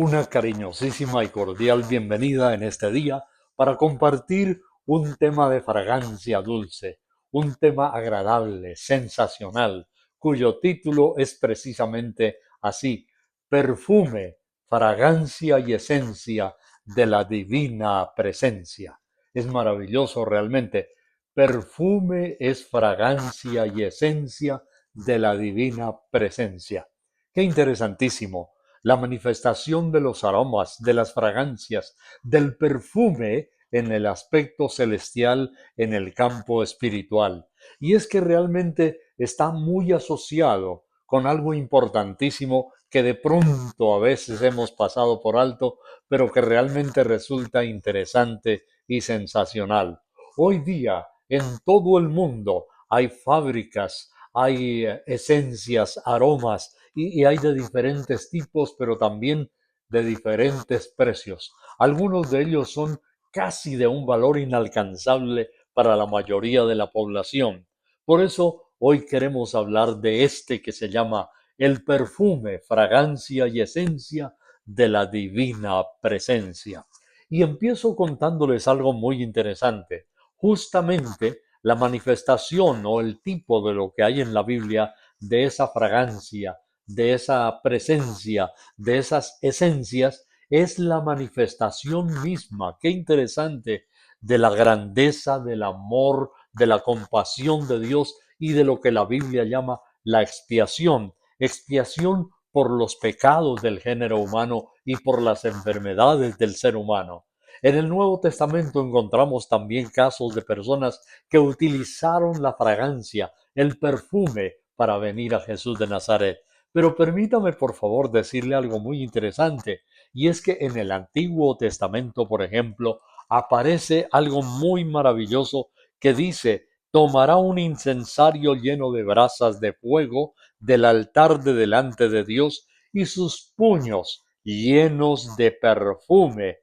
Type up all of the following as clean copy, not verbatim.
Una cariñosísima y cordial bienvenida en este día para compartir un tema de fragancia dulce, un tema agradable, sensacional, cuyo título es precisamente así: perfume, fragancia y esencia de la divina presencia. Es maravilloso realmente. Perfume es fragancia y esencia de la divina presencia. Qué interesantísimo la manifestación de los aromas, de las fragancias, del perfume en el aspecto celestial, en el campo espiritual. Y es que realmente está muy asociado con algo importantísimo que de pronto a veces hemos pasado por alto, pero que realmente resulta interesante y sensacional. Hoy día, en todo el mundo, hay fábricas, hay esencias, aromas, y hay de diferentes tipos, pero también de diferentes precios. Algunos de ellos son casi de un valor inalcanzable para la mayoría de la población. Por eso hoy queremos hablar de este que se llama el perfume, fragancia y esencia de la divina presencia. Y empiezo contándoles algo muy interesante. Justamente la manifestación o el tipo de lo que hay en la Biblia de esa fragancia, de esa presencia, de esas esencias, es la manifestación misma. Qué interesante, de la grandeza, del amor, de la compasión de Dios y de lo que la Biblia llama la expiación. Expiación por los pecados del género humano y por las enfermedades del ser humano. En el Nuevo Testamento encontramos también casos de personas que utilizaron la fragancia, el perfume, para venir a Jesús de Nazaret. Pero permítame por favor decirle algo muy interesante, y es que en el Antiguo Testamento, por ejemplo, aparece algo muy maravilloso que dice: tomará un incensario lleno de brasas de fuego del altar de delante de Dios y sus puños llenos de perfume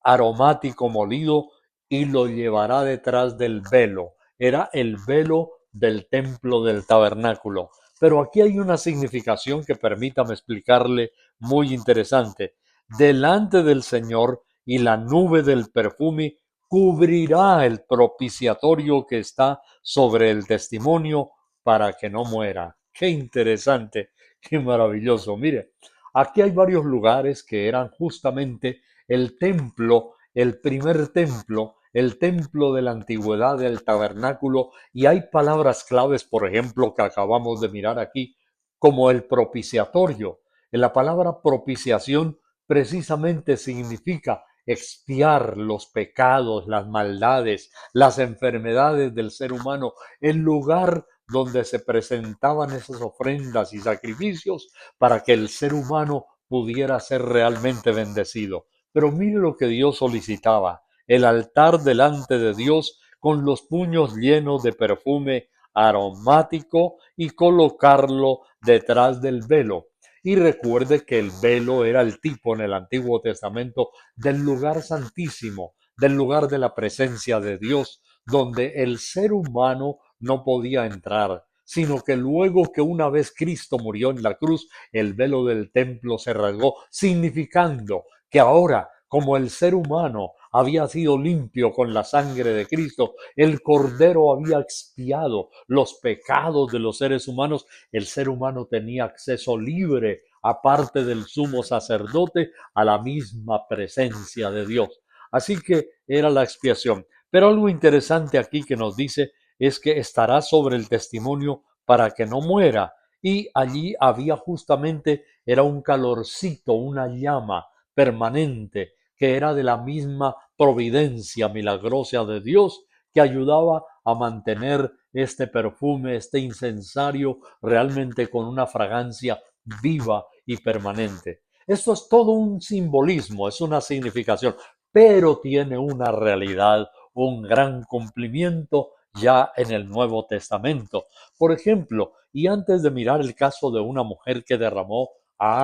aromático molido y lo llevará detrás del velo. Era el velo del templo del tabernáculo. Pero aquí hay una significación que permítame explicarle muy interesante. Delante del Señor, y la nube del perfume cubrirá el propiciatorio que está sobre el testimonio para que no muera. Qué interesante, qué maravilloso. Mire, aquí hay varios lugares que eran justamente el templo, el primer templo, el templo de la antigüedad del tabernáculo, y hay palabras claves, por ejemplo, que acabamos de mirar aquí, como el propiciatorio. La palabra propiciación precisamente significa expiar los pecados, las maldades, las enfermedades del ser humano, el lugar donde se presentaban esas ofrendas y sacrificios para que el ser humano pudiera ser realmente bendecido. Pero mire lo que Dios solicitaba: el altar delante de Dios con los puños llenos de perfume aromático y colocarlo detrás del velo. Y recuerde que el velo era el tipo en el Antiguo Testamento del lugar santísimo, del lugar de la presencia de Dios, donde el ser humano no podía entrar, sino que luego que una vez Cristo murió en la cruz, el velo del templo se rasgó, significando que ahora, como el ser humano había sido limpio con la sangre de Cristo, el Cordero había expiado los pecados de los seres humanos, el ser humano tenía acceso libre, aparte del sumo sacerdote, a la misma presencia de Dios. Así que era la expiación. Pero algo interesante aquí que nos dice es que estará sobre el testimonio para que no muera. Y allí había justamente, era un calorcito, una llama permanente, que era de la misma providencia milagrosa de Dios, que ayudaba a mantener este perfume, este incensario, realmente con una fragancia viva y permanente. Esto es todo un simbolismo, es una significación, pero tiene una realidad, un gran cumplimiento ya en el Nuevo Testamento. Por ejemplo, y antes de mirar el caso de una mujer que derramó,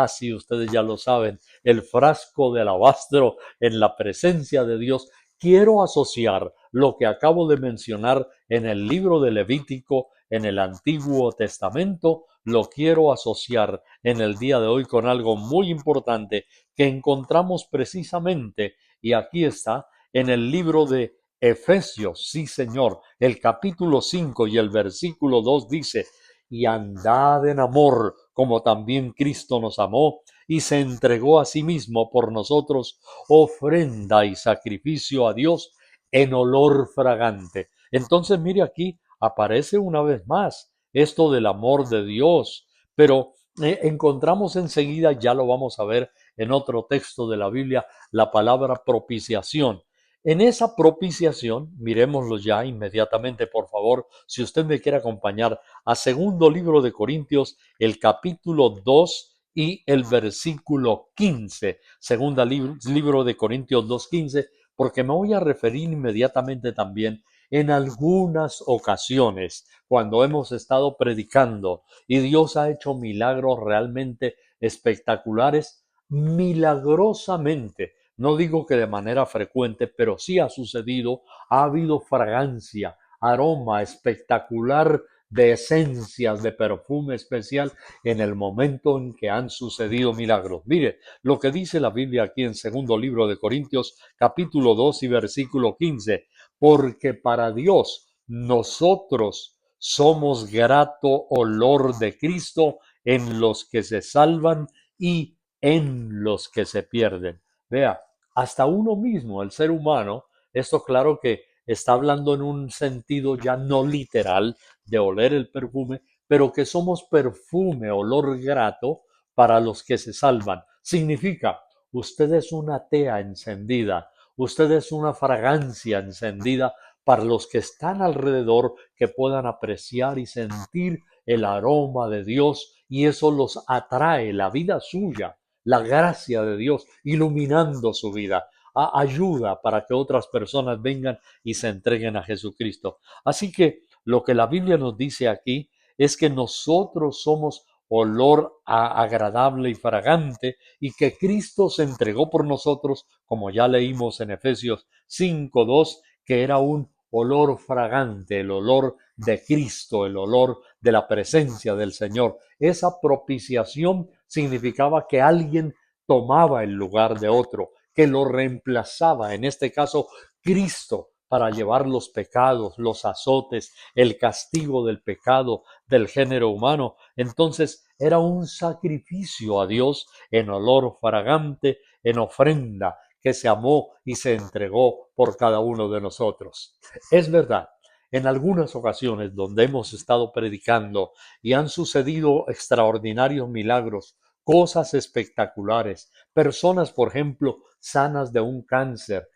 sí, ustedes ya lo saben, el frasco de alabastro en la presencia de Dios, quiero asociar lo que acabo de mencionar en el libro de Levítico, en el Antiguo Testamento, lo quiero asociar en el día de hoy con algo muy importante que encontramos precisamente, y aquí está, en el libro de Efesios, sí señor, el capítulo 5 y el versículo 2 dice, y andad en amor, como también Cristo nos amó y se entregó a sí mismo por nosotros, ofrenda y sacrificio a Dios en olor fragante. Entonces, mire aquí, aparece una vez más esto del amor de Dios, pero encontramos enseguida, ya lo vamos a ver en otro texto de la Biblia, la palabra propiciación. En esa propiciación, miremoslo ya inmediatamente, por favor, si usted me quiere acompañar a segundo libro de Corintios, el capítulo 2 y el versículo 15. Segunda libro de Corintios 2:15, porque me voy a referir inmediatamente también en algunas ocasiones cuando hemos estado predicando y Dios ha hecho milagros realmente espectaculares, milagrosamente. No digo que de manera frecuente, pero sí ha sucedido, ha habido fragancia, aroma espectacular de esencias, de perfume especial en el momento en que han sucedido milagros. Mire lo que dice la Biblia aquí en segundo libro de Corintios, capítulo 2 y versículo 15, porque para Dios nosotros somos grato olor de Cristo en los que se salvan y en los que se pierden. Vea, hasta uno mismo, el ser humano, esto claro que está hablando en un sentido ya no literal de oler el perfume, pero que somos perfume, olor grato para los que se salvan. Significa, usted es una tea encendida, usted es una fragancia encendida para los que están alrededor que puedan apreciar y sentir el aroma de Dios y eso los atrae, la vida suya, la gracia de Dios iluminando su vida. Ayuda para que otras personas vengan y se entreguen a Jesucristo. Así que lo que la Biblia nos dice aquí es que nosotros somos olor agradable y fragante y que Cristo se entregó por nosotros, como ya leímos en Efesios 5:2, que era un olor fragante, el olor de Cristo, el olor de la presencia del Señor. Esa propiciación significaba que alguien tomaba el lugar de otro, que lo reemplazaba, en este caso Cristo, para llevar los pecados, los azotes, el castigo del pecado del género humano. Entonces era un sacrificio a Dios en olor fragante, en ofrenda, que se amó y se entregó por cada uno de nosotros. Es verdad, en algunas ocasiones donde hemos estado predicando y han sucedido extraordinarios milagros, cosas espectaculares, personas, por ejemplo, sanas de un cáncer,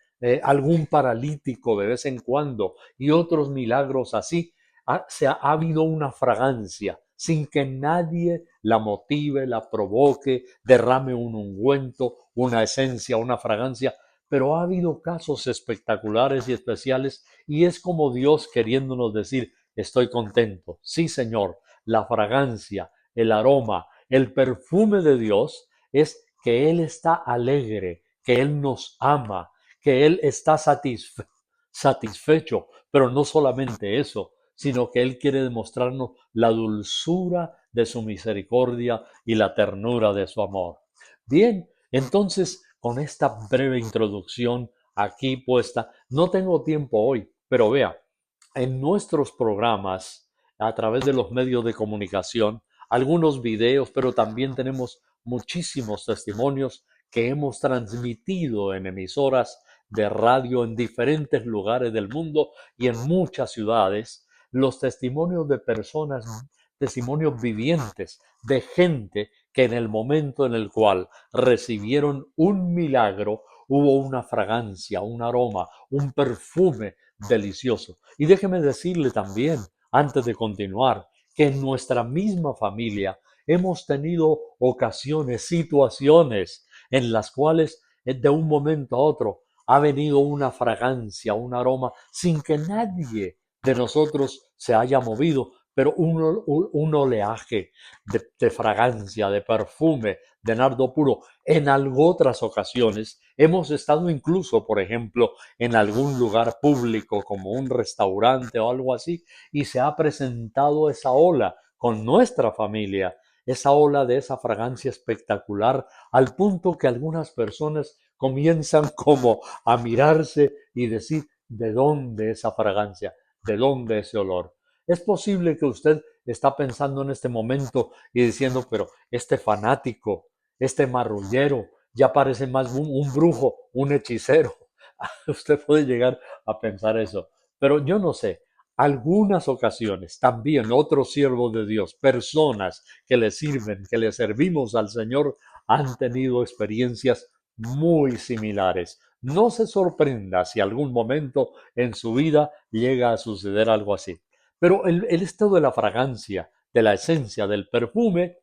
algún paralítico de vez en cuando y otros milagros así, ha habido una fragancia sin que nadie la motive, la provoque, derrame un ungüento, una esencia, una fragancia, pero ha habido casos espectaculares y especiales y es como Dios queriéndonos decir, estoy contento. Sí, Señor, la fragancia, el aroma, el perfume de Dios es que Él está alegre, que Él nos ama, que Él está satisfecho, pero no solamente eso, sino que Él quiere demostrarnos la dulzura de su misericordia y la ternura de su amor. Bien, entonces, con esta breve introducción aquí puesta, no tengo tiempo hoy, pero vea, en nuestros programas, a través de los medios de comunicación, algunos videos, pero también tenemos muchísimos testimonios que hemos transmitido en emisoras de radio en diferentes lugares del mundo y en muchas ciudades, los testimonios de personas, testimonios vivientes de gente que en el momento en el cual recibieron un milagro, hubo una fragancia, un aroma, un perfume delicioso. Y déjeme decirle también, antes de continuar, que en nuestra misma familia hemos tenido ocasiones, situaciones en las cuales de un momento a otro ha venido una fragancia, un aroma, sin que nadie de nosotros se haya movido, pero un oleaje de fragancia, de perfume, de nardo puro. En algo otras ocasiones hemos estado incluso, por ejemplo, en algún lugar público como un restaurante o algo así, y se ha presentado esa ola con nuestra familia, esa ola de esa fragancia espectacular, al punto que algunas personas comienzan como a mirarse y decir, ¿de dónde esa fragancia? ¿De dónde ese olor? Es posible que usted está pensando en este momento y diciendo, pero este fanático, este marrullero, ya parece más un brujo, un hechicero. Usted puede llegar a pensar eso, pero yo no sé. Algunas ocasiones también otros siervos de Dios, personas que le sirven, que le servimos al Señor, han tenido experiencias muy similares. No se sorprenda si algún momento en su vida llega a suceder algo así. Pero el estado de la fragancia, de la esencia, del perfume,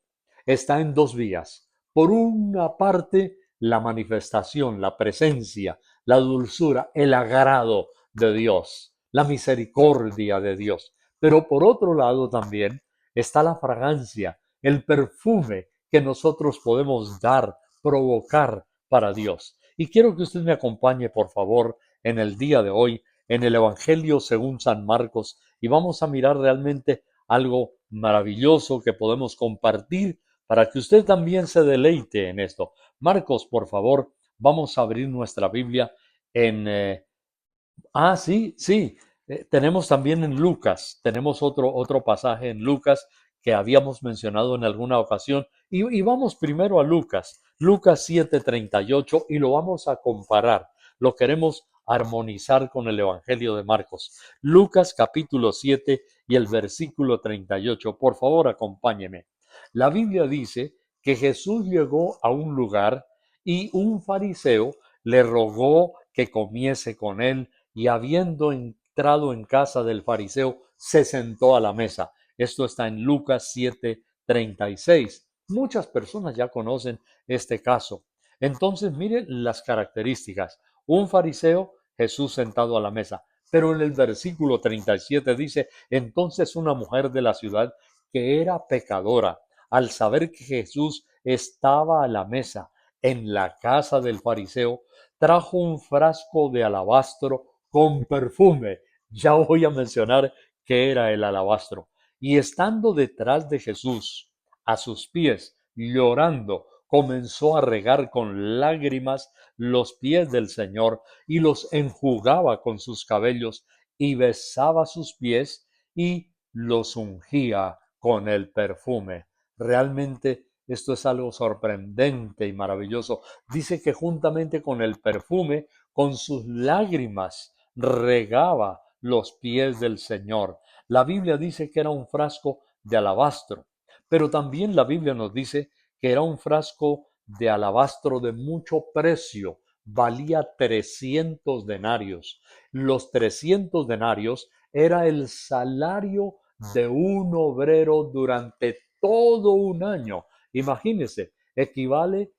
está en dos vías. Por una parte, la manifestación, la presencia, la dulzura, el agrado de Dios, la misericordia de Dios. Pero por otro lado también está la fragancia, el perfume que nosotros podemos dar, provocar para Dios. Y quiero que usted me acompañe, por favor, en el día de hoy, en el Evangelio según San Marcos, y vamos a mirar realmente algo maravilloso que podemos compartir para que usted también se deleite en esto. Marcos, por favor, vamos a abrir nuestra Biblia en sí, sí. Tenemos también en Lucas, tenemos otro pasaje en Lucas que habíamos mencionado en alguna ocasión. Y vamos primero a Lucas, Lucas 7:38, y lo vamos a comparar. Lo queremos armonizar con el Evangelio de Marcos. Lucas capítulo 7 y el versículo 38. Por favor, acompáñeme. La Biblia dice que Jesús llegó a un lugar y un fariseo le rogó que comiese con él y habiendo entrado en casa del fariseo, se sentó a la mesa. Esto está en Lucas 7:36. Muchas personas ya conocen este caso. Entonces, miren las características. Un fariseo, Jesús sentado a la mesa. Pero en el versículo 37 dice, entonces una mujer de la ciudad que era pecadora, al saber que Jesús estaba a la mesa en la casa del fariseo, trajo un frasco de alabastro con perfume. Ya voy a mencionar qué era el alabastro. Y estando detrás de Jesús, a sus pies, llorando, comenzó a regar con lágrimas los pies del Señor y los enjugaba con sus cabellos y besaba sus pies y los ungía con el perfume. Realmente esto es algo sorprendente y maravilloso. Dice que juntamente con el perfume, con sus lágrimas, regaba los pies del Señor. La Biblia dice que era un frasco de alabastro, pero también la Biblia nos dice que era un frasco de alabastro de mucho precio, valía 300 denarios. Los 300 denarios era el salario de un obrero durante todo un año. Imagínense, equivale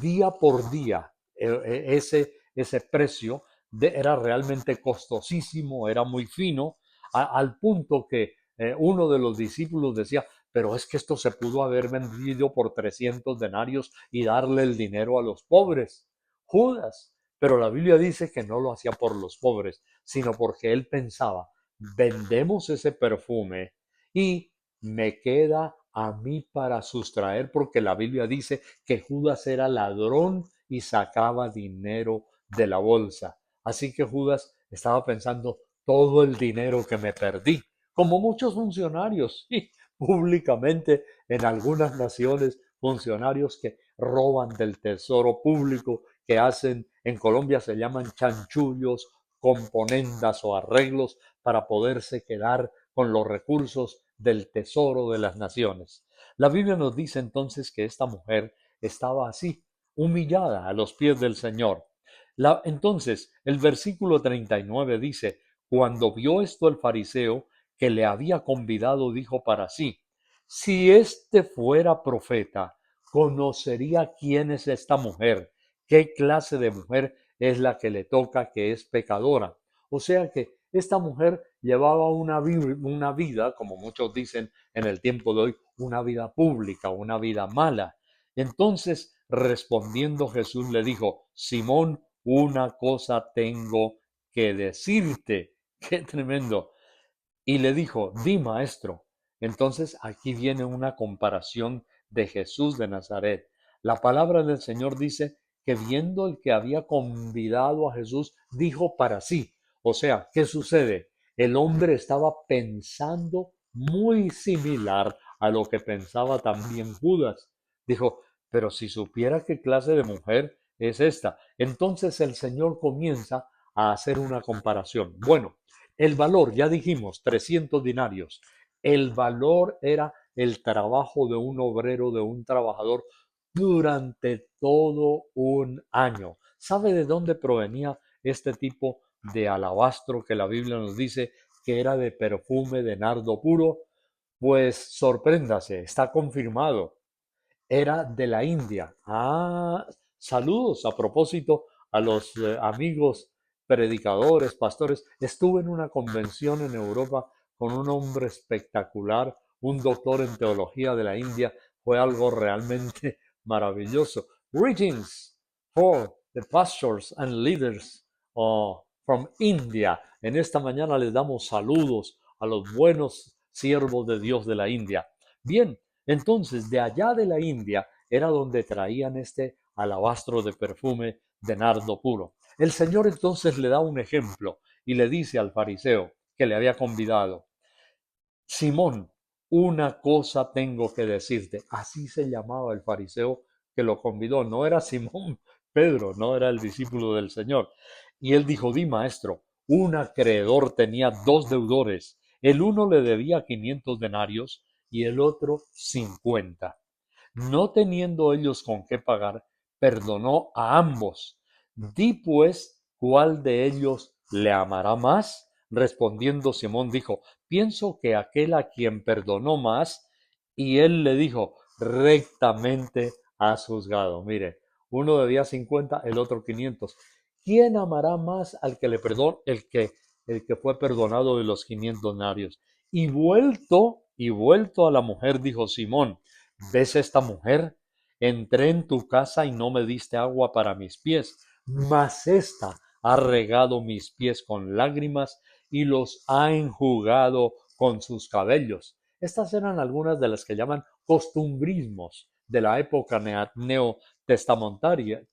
día por día. Ese precio era realmente costosísimo, era muy fino, al punto que uno de los discípulos decía, pero es que esto se pudo haber vendido por 300 denarios y darle el dinero a los pobres. Judas. Pero la Biblia dice que no lo hacía por los pobres, sino porque él pensaba, vendemos ese perfume y me queda a mí para sustraer, porque la Biblia dice que Judas era ladrón y sacaba dinero de la bolsa. Así que Judas estaba pensando todo el dinero que me perdí, como muchos funcionarios, y públicamente en algunas naciones, funcionarios que roban del tesoro público, que hacen, en Colombia se llaman chanchullos, componendas o arreglos para poderse quedar con los recursos del tesoro de las naciones. La Biblia nos dice entonces que esta mujer estaba así, humillada a los pies del Señor. Entonces, el versículo 39 dice, cuando vio esto el fariseo que le había convidado, dijo para sí, si éste fuera profeta, conocería quién es esta mujer, qué clase de mujer es la que le toca, que es pecadora. O sea que esta mujer llevaba una vida, como muchos dicen en el tiempo de hoy, una vida pública, una vida mala. Entonces, respondiendo Jesús le dijo, Simón, una cosa tengo que decirte. Qué tremendo. Y le dijo, di maestro. Entonces aquí viene una comparación de Jesús de Nazaret. La palabra del Señor dice que viendo el que había convidado a Jesús, dijo para sí. O sea, ¿qué sucede? El hombre estaba pensando muy similar a lo que pensaba también Judas. Dijo, pero si supiera qué clase de mujer es esta. Entonces el Señor comienza a hacer una comparación. Bueno, el valor, ya dijimos, 300 dinarios. El valor era el trabajo de un obrero, de un trabajador durante todo un año. ¿Sabe de dónde provenía este tipo de alabastro que la Biblia nos dice que era de perfume de nardo puro? Pues sorpréndase, está confirmado, era de la India. Ah, saludos a propósito a los amigos predicadores, pastores. Estuve en una convención en Europa con un hombre espectacular, un doctor en teología de la India. Fue algo realmente maravilloso. Greetings for the pastors and leaders from India. En esta mañana les damos saludos a los buenos siervos de Dios de la India. Bien, entonces, de allá de la India era donde traían este alabastro de perfume de nardo puro. El Señor entonces le da un ejemplo y le dice al fariseo que le había convidado, Simón, una cosa tengo que decirte. Así se llamaba el fariseo que lo convidó. No era Simón Pedro, no era el discípulo del Señor. Y él dijo, di maestro, un acreedor tenía dos deudores. El uno le debía 500 denarios y el otro 50. No teniendo ellos con qué pagar, perdonó a ambos. Di pues, ¿cuál de ellos le amará más? Respondiendo Simón dijo, pienso que aquel a quien perdonó más, y él le dijo, rectamente has juzgado. Mire, uno debía 50, el otro 500. ¿Quién amará más al que le perdonó? El que fue perdonado de los 500 denarios. Y vuelto a la mujer, dijo Simón, ¿ves esta mujer? Entré en tu casa y no me diste agua para mis pies, mas ésta ha regado mis pies con lágrimas y los ha enjugado con sus cabellos. Estas eran algunas de las que llaman costumbrismos de la época neotestamentaria,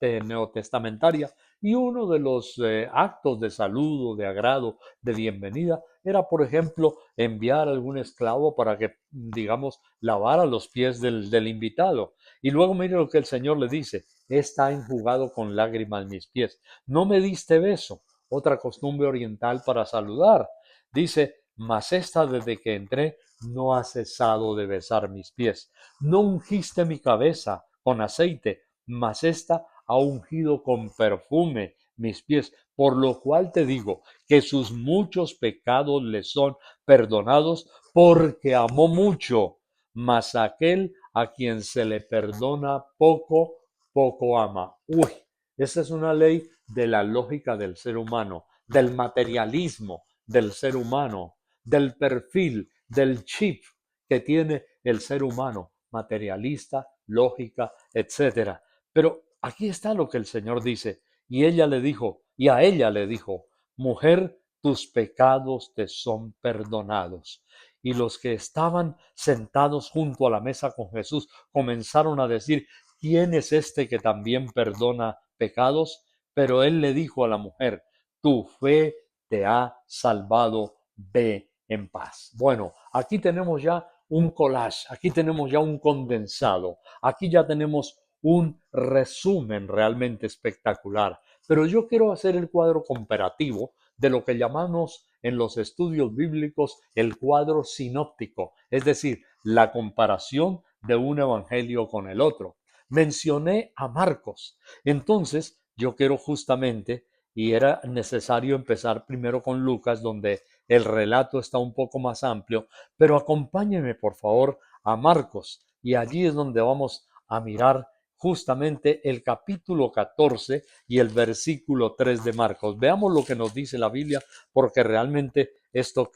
y uno de los actos de saludo, de agrado, de bienvenida, era, por ejemplo, enviar algún esclavo para que, digamos, lavara los pies del invitado. Y luego mire lo que el Señor le dice, está enjugado con lágrimas mis pies. No me diste beso, otra costumbre oriental para saludar. Dice, mas esta desde que entré no ha cesado de besar mis pies. No ungiste mi cabeza con aceite, mas esta ha ungido con perfume mis pies, por lo cual te digo que sus muchos pecados le son perdonados porque amó mucho, mas aquel a quien se le perdona poco, poco ama. Uy, esa es una ley de la lógica del ser humano, del materialismo del ser humano, del perfil, del chip que tiene el ser humano, materialista, lógica, etcétera. Pero aquí está lo que el Señor dice. Y ella le dijo, y a ella le dijo, mujer, tus pecados te son perdonados. Y los que estaban sentados junto a la mesa con Jesús comenzaron a decir, ¿quién es este que también perdona pecados? Pero él le dijo a la mujer, tu fe te ha salvado, ve en paz. Bueno, aquí tenemos ya un collage, aquí tenemos ya un condensado, aquí ya tenemos un resumen realmente espectacular. Pero yo quiero hacer el cuadro comparativo de lo que llamamos en los estudios bíblicos el cuadro sinóptico, es decir, la comparación de un evangelio con el otro. Mencioné a Marcos, entonces yo quiero justamente, y era necesario empezar primero con Lucas, donde el relato está un poco más amplio, pero acompáñenme por favor a Marcos, y allí es donde vamos a mirar justamente el capítulo 14 y el versículo 3 de Marcos. Veamos lo que nos dice la Biblia, porque realmente esto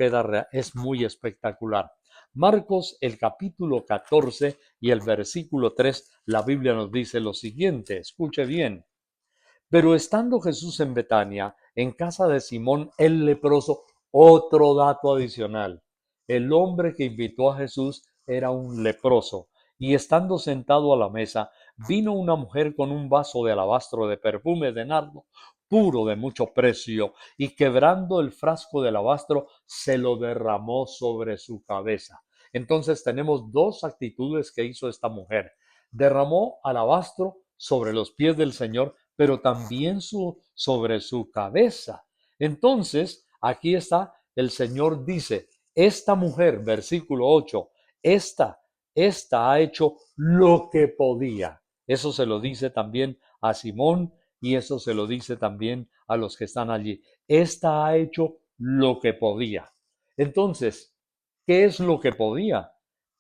es muy espectacular. Marcos, el capítulo 14 y el versículo 3, la Biblia nos dice lo siguiente, escuche bien. Pero estando Jesús en Betania, en casa de Simón el leproso, otro dato adicional. el hombre que invitó a Jesús era un leproso, y estando sentado a la mesa, vino una mujer con un vaso de alabastro de perfume de nardo, puro de mucho precio, y quebrando el frasco de alabastro, se lo derramó sobre su cabeza. Entonces tenemos dos actitudes que hizo esta mujer. Derramó alabastro sobre los pies del Señor, pero también sobre su cabeza. Entonces, aquí está, el Señor dice, esta mujer, versículo 8, esta, esta ha hecho lo que podía. Eso se lo dice también a Simón y eso se lo dice también a los que están allí. Esta ha hecho lo que podía. Entonces, ¿qué es lo que podía?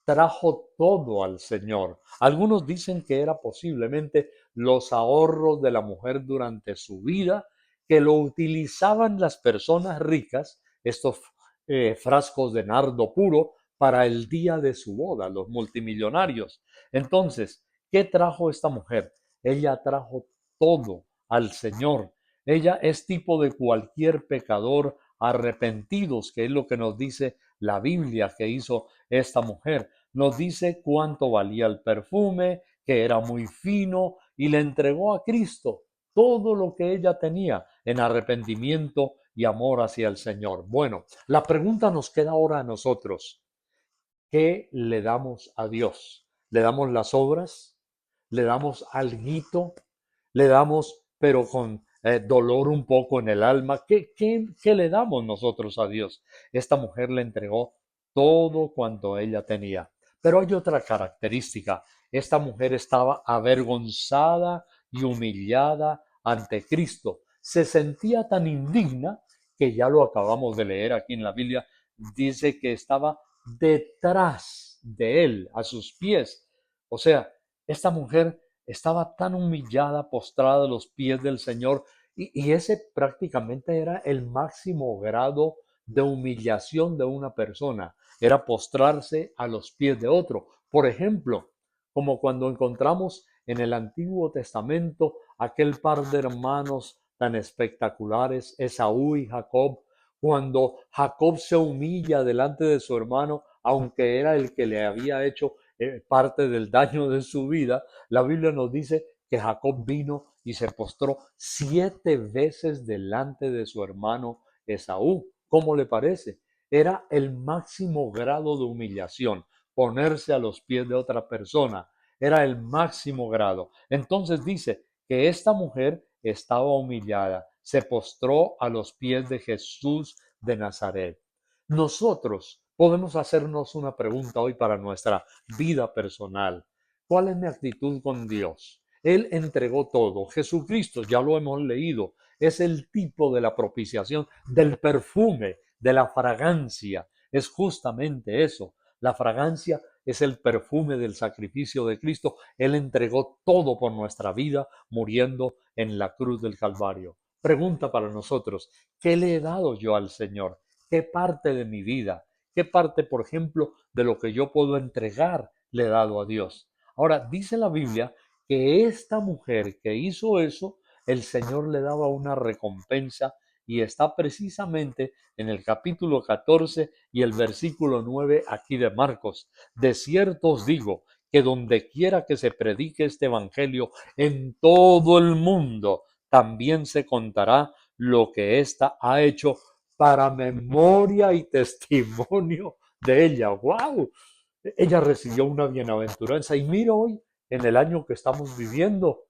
Trajo todo al Señor. Algunos dicen que era posiblemente los ahorros de la mujer durante su vida, que lo utilizaban las personas ricas, estos frascos de nardo puro, para el día de su boda, los multimillonarios. Entonces, ¿qué trajo esta mujer? Ella trajo todo al Señor. Ella es tipo de cualquier pecador arrepentidos, que es lo que nos dice la Biblia que hizo esta mujer. Nos dice cuánto valía el perfume, que era muy fino, y le entregó a Cristo todo lo que ella tenía en arrepentimiento y amor hacia el Señor. Bueno, la pregunta nos queda ahora a nosotros. ¿Qué le damos a Dios? ¿Le damos las obras? ¿Le damos alguito? ¿Le damos, pero con dolor un poco en el alma? ¿Qué le damos nosotros a Dios? Esta mujer le entregó todo cuanto ella tenía. Pero hay otra característica. Esta mujer estaba avergonzada y humillada ante Cristo. Se sentía tan indigna que ya lo acabamos de leer aquí en la Biblia. Dice que estaba detrás de él, a sus pies. O sea, esta mujer estaba tan humillada, postrada a los pies del Señor, y ese prácticamente era el máximo grado de humillación de una persona, era postrarse a los pies de otro. Por ejemplo, como cuando encontramos en el Antiguo Testamento aquel par de hermanos tan espectaculares, Esaú y Jacob, cuando Jacob se humilla delante de su hermano, aunque era el que le había hecho parte del daño de su vida, la Biblia nos dice que Jacob vino y se postró 7 veces delante de su hermano Esaú. ¿Cómo le parece? Era el máximo grado de humillación, ponerse a los pies de otra persona. Era el máximo grado. Entonces dice que esta mujer estaba humillada, se postró a los pies de Jesús de Nazaret. Nosotros podemos hacernos una pregunta hoy para nuestra vida personal. ¿Cuál es mi actitud con Dios? Él entregó todo. Jesucristo, ya lo hemos leído, es el tipo de la propiciación, del perfume, de la fragancia. Es justamente eso. La fragancia es el perfume del sacrificio de Cristo. Él entregó todo por nuestra vida, muriendo en la cruz del Calvario. Pregunta para nosotros, ¿qué le he dado yo al Señor? ¿Qué parte de mi vida? ¿Qué parte, por ejemplo, de lo que yo puedo entregar le he dado a Dios? Ahora, dice la Biblia que esta mujer que hizo eso, el Señor le daba una recompensa y está precisamente en el capítulo 14 y el versículo 9 aquí de Marcos. De cierto os digo que donde quiera que se predique este evangelio en todo el mundo, también se contará lo que ésta ha hecho para memoria y testimonio de ella. ¡Wow! Ella recibió una bienaventuranza y mira hoy, en el año que estamos viviendo,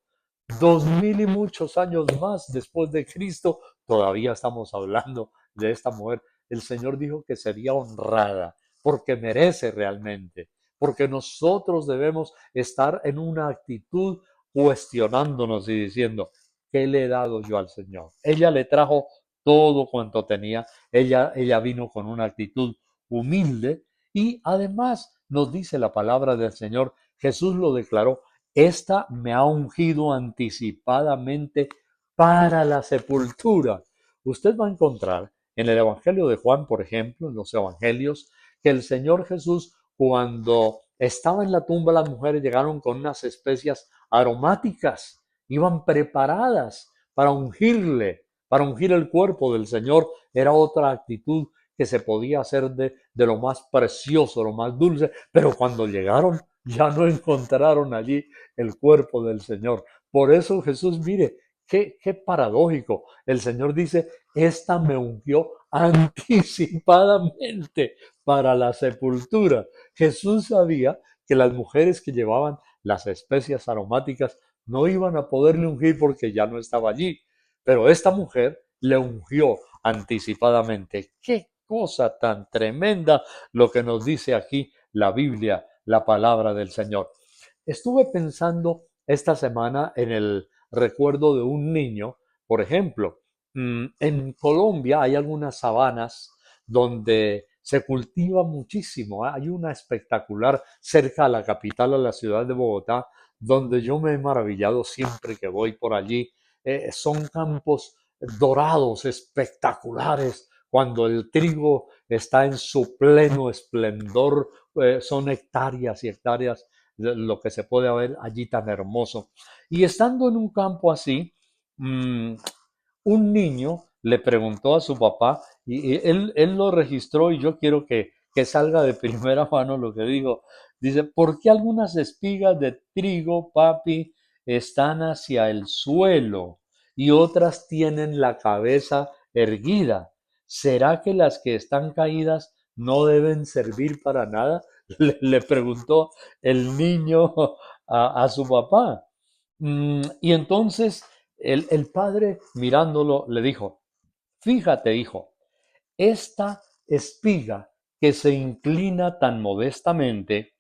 2000 y muchos años más después de Cristo, todavía estamos hablando de esta mujer. El Señor dijo que sería honrada porque merece realmente, porque nosotros debemos estar en una actitud cuestionándonos y diciendo, ¿qué le he dado yo al Señor? Ella le trajo todo cuanto tenía, ella vino con una actitud humilde y además nos dice la palabra del Señor, Jesús lo declaró, esta me ha ungido anticipadamente para la sepultura. Usted va a encontrar en el Evangelio de Juan, por ejemplo, en los Evangelios, que el Señor Jesús, cuando estaba en la tumba, las mujeres llegaron con unas especias aromáticas, iban preparadas para ungirle, para ungir el cuerpo del Señor. Era otra actitud que se podía hacer de lo más precioso, lo más dulce, pero cuando llegaron ya no encontraron allí el cuerpo del Señor. Por eso Jesús, mire, qué paradójico. El Señor dice, esta me ungió anticipadamente para la sepultura. Jesús sabía que las mujeres que llevaban las especias aromáticas no iban a poderle ungir porque ya no estaba allí. Pero esta mujer le ungió anticipadamente. ¡Qué cosa tan tremenda lo que nos dice aquí la Biblia, la palabra del Señor! Estuve pensando esta semana en el recuerdo de un niño, por ejemplo, en Colombia hay algunas sabanas donde se cultiva muchísimo. Hay una espectacular cerca a la capital, a la ciudad de Bogotá, donde yo me he maravillado siempre que voy por allí. Son campos dorados, espectaculares, cuando el trigo está en su pleno esplendor. Son hectáreas y hectáreas de lo que se puede ver allí tan hermoso. Y estando en un campo así, mmm, un niño le preguntó a su papá, y él lo registró y yo quiero que salga de primera mano lo que dijo. Dice, ¿por qué algunas espigas de trigo, papi, están hacia el suelo y otras tienen la cabeza erguida? ¿Será que las que están caídas no deben servir para nada? Le preguntó el niño a su papá. Y entonces el padre, mirándolo, le dijo, fíjate, hijo, esta espiga que se inclina tan modestamente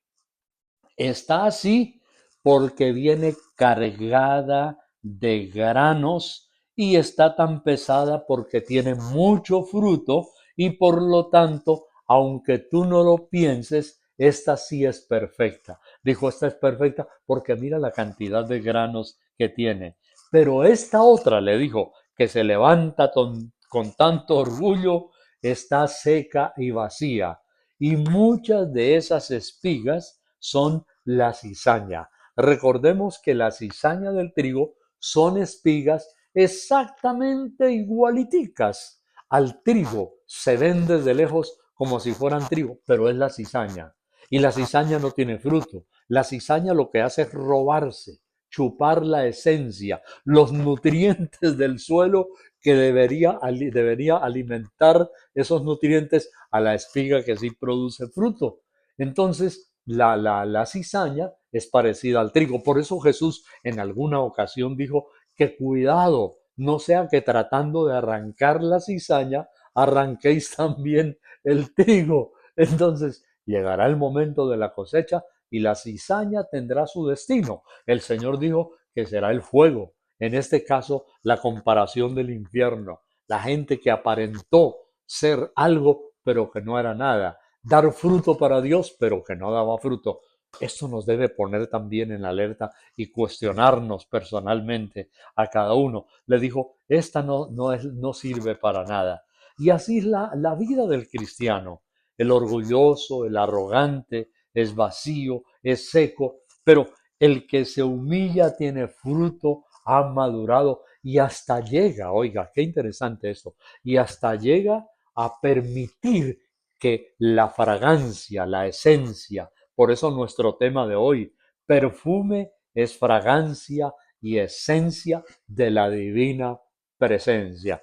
está así porque viene cargada de granos y está tan pesada porque tiene mucho fruto y por lo tanto, aunque tú no lo pienses, esta sí es perfecta. Dijo, esta es perfecta porque mira la cantidad de granos que tiene. Pero esta otra, le dijo, que se levanta con tanto orgullo, está seca y vacía. Y muchas de esas espigas son la cizaña. Recordemos que la cizaña del trigo son espigas exactamente igualiticas al trigo. Se ven desde lejos como si fueran trigo, pero es la cizaña. Y la cizaña no tiene fruto. La cizaña lo que hace es robarse, chupar la esencia, los nutrientes del suelo que debería alimentar esos nutrientes a la espiga que sí produce fruto. Entonces, la cizaña es parecida al trigo. Por eso Jesús en alguna ocasión dijo que cuidado, no sea que tratando de arrancar la cizaña, arranquéis también el trigo. Entonces, llegará el momento de la cosecha y la cizaña tendrá su destino. El Señor dijo que será el fuego. En este caso, la comparación del infierno. La gente que aparentó ser algo, pero que no era nada, dar fruto para Dios, pero que no daba fruto. Esto nos debe poner también en alerta y cuestionarnos personalmente a cada uno. Le dijo, esta no sirve para nada. Y así es la vida del cristiano. El orgulloso, el arrogante, es vacío, es seco, pero el que se humilla tiene fruto, ha madurado y hasta llega, oiga, qué interesante esto, y hasta llega a permitir que la fragancia, la esencia, por eso nuestro tema de hoy, perfume es fragancia y esencia de la divina presencia.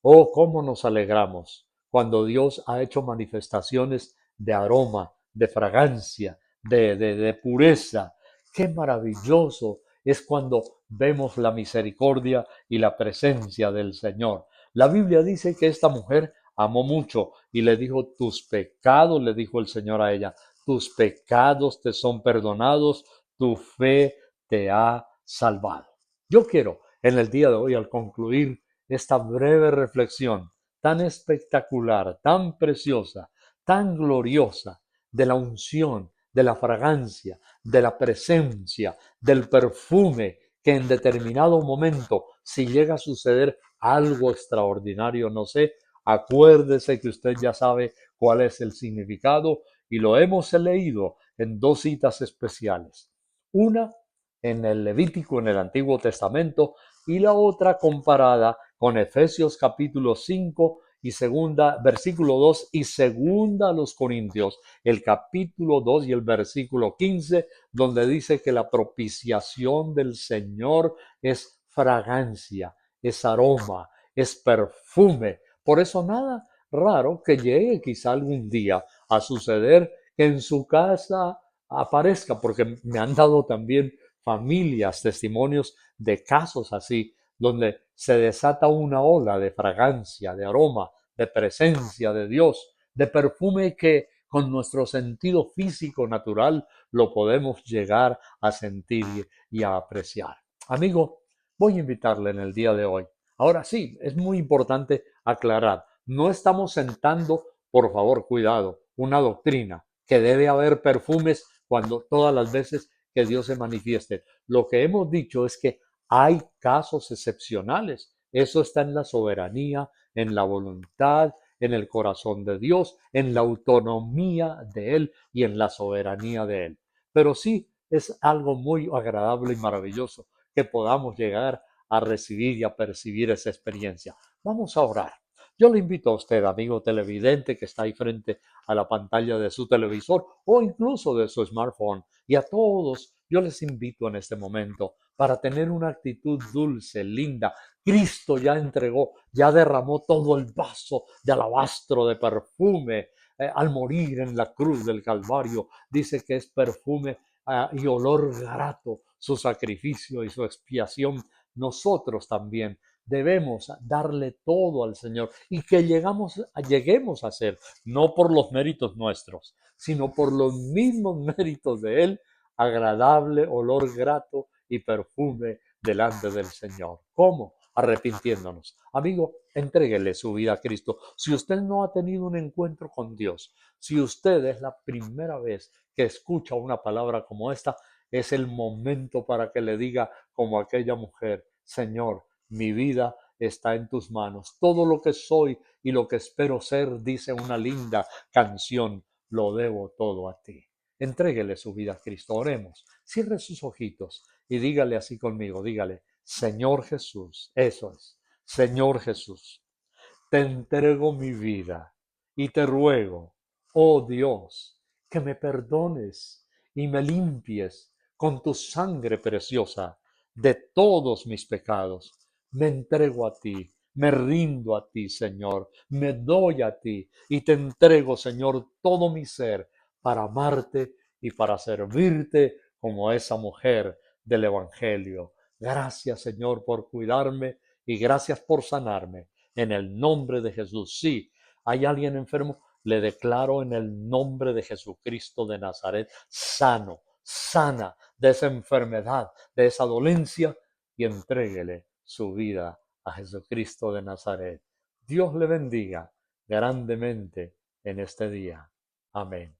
Oh, cómo nos alegramos cuando Dios ha hecho manifestaciones de aroma, de fragancia, de pureza. Qué maravilloso es cuando vemos la misericordia y la presencia del Señor. La Biblia dice que esta mujer amó mucho y le dijo, tus pecados, le dijo el Señor a ella, tus pecados te son perdonados, tu fe te ha salvado. Yo quiero en el día de hoy, al concluir esta breve reflexión tan espectacular, tan preciosa, tan gloriosa de la unción, de la fragancia, de la presencia, del perfume, que en determinado momento, si llega a suceder algo extraordinario, no sé, acuérdese que usted ya sabe cuál es el significado y lo hemos leído en dos citas especiales. Una en el Levítico, en el Antiguo Testamento, y la otra comparada con Efesios capítulo 5 y segunda, versículo 2 y segunda a los Corintios, el capítulo 2 y el versículo 15, donde dice que la propiciación del Señor es fragancia, es aroma, es perfume. Por eso nada raro que llegue quizá algún día a suceder que en su casa aparezca, porque me han dado también familias, testimonios de casos así, donde se desata una ola de fragancia, de aroma, de presencia de Dios, de perfume que con nuestro sentido físico natural lo podemos llegar a sentir y a apreciar. Amigo, voy a invitarle en el día de hoy. Ahora sí, es muy importante aclarar, no estamos sentando, por favor, cuidado, una doctrina que debe haber perfumes cuando todas las veces que Dios se manifieste. Lo que hemos dicho es que hay casos excepcionales. Eso está en la soberanía, en la voluntad, en el corazón de Dios, en la autonomía de Él y en la soberanía de Él. Pero sí es algo muy agradable y maravilloso que podamos llegar a recibir y a percibir esa experiencia. Vamos a orar. Yo le invito a usted, amigo televidente, que está ahí frente a la pantalla de su televisor o incluso de su smartphone, y a todos, yo les invito en este momento para tener una actitud dulce, linda. Cristo ya entregó, ya derramó todo el vaso de alabastro de perfume al morir en la cruz del Calvario. Dice que es perfume y olor grato su sacrificio y su expiación. Nosotros también debemos darle todo al Señor y que lleguemos a ser, no por los méritos nuestros, sino por los mismos méritos de Él, agradable, olor grato y perfume delante del Señor. ¿Cómo? Arrepintiéndonos. Amigo, entréguele su vida a Cristo. Si usted no ha tenido un encuentro con Dios, si usted es la primera vez que escucha una palabra como esta, es el momento para que le diga como aquella mujer, Señor, mi vida está en tus manos. Todo lo que soy y lo que espero ser, dice una linda canción, lo debo todo a ti. Entréguele su vida a Cristo. Oremos. Cierre sus ojitos y dígale así conmigo. Dígale, Señor Jesús. Eso es. Señor Jesús, te entrego mi vida y te ruego, oh Dios, que me perdones y me limpies con tu sangre preciosa de todos mis pecados. Me entrego a ti, me rindo a ti, Señor, me doy a ti y te entrego, Señor, todo mi ser para amarte y para servirte como esa mujer del Evangelio. Gracias, Señor, por cuidarme y gracias por sanarme. En el nombre de Jesús. Sí, hay alguien enfermo, le declaro en el nombre de Jesucristo de Nazaret, sano, sana de esa enfermedad, de esa dolencia, y entréguele su vida a Jesucristo de Nazaret. Dios le bendiga grandemente en este día. Amén.